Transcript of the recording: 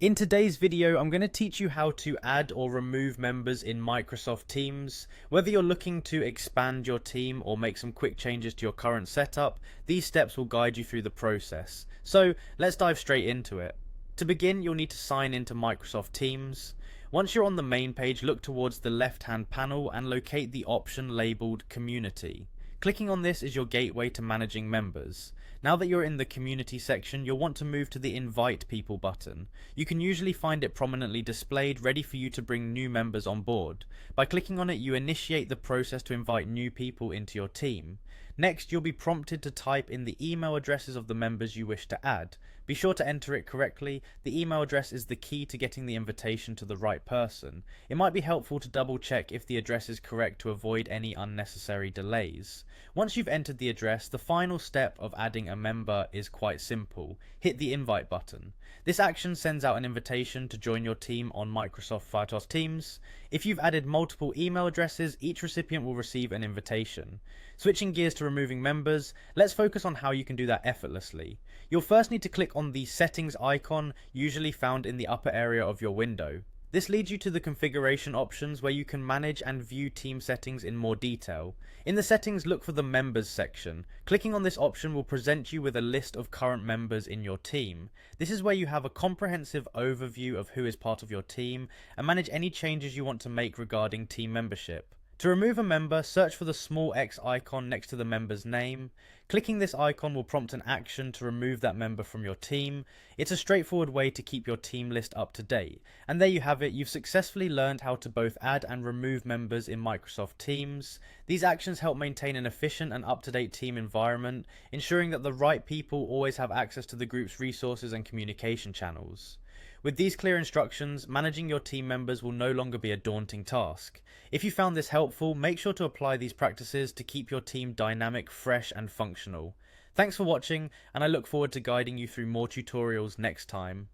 In today's video, I'm going to teach you how to add or remove members in Microsoft Teams. Whether you're looking to expand your team or make some quick changes to your current setup, these steps will guide you through the process. So let's dive straight into it. To begin, you'll need to sign into Microsoft Teams. Once you're on the main page, look towards the left-hand panel and locate the option labeled Community. Clicking on this is your gateway to managing members. Now that you're in the community section, you'll want to move to the invite people button. You can usually find it prominently displayed, ready for you to bring new members on board. By clicking on it, you initiate the process to invite new people into your team. Next, you'll be prompted to type in the email addresses of the members you wish to add. Be sure to enter it correctly. The email address is the key to getting the invitation to the right person. It might be helpful to double check if the address is correct to avoid any unnecessary delays. Once you've entered the address, the final step of adding a member is quite simple. Hit the invite button. This action sends out an invitation to join your team on Microsoft Teams. If you've added multiple email addresses, each recipient will receive an invitation. Switching gears to removing members, let's focus on how you can do that effortlessly. You'll first need to click on the settings icon, usually found in the upper area of your window. This leads you to the configuration options where you can manage and view team settings in more detail. In the settings, look for the members section. Clicking on this option will present you with a list of current members in your team. This is where you have a comprehensive overview of who is part of your team and manage any changes you want to make regarding team membership. To remove a member, search for the small X icon next to the member's name. Clicking this icon will prompt an action to remove that member from your team. It's a straightforward way to keep your team list up to date. And there you have it, you've successfully learned how to both add and remove members in Microsoft Teams. These actions help maintain an efficient and up-to-date team environment, ensuring that the right people always have access to the group's resources and communication channels. With these clear instructions, managing your team members will no longer be a daunting task. If you found this helpful, make sure to apply these practices to keep your team dynamic, fresh, and functional. Thanks for watching, and I look forward to guiding you through more tutorials next time.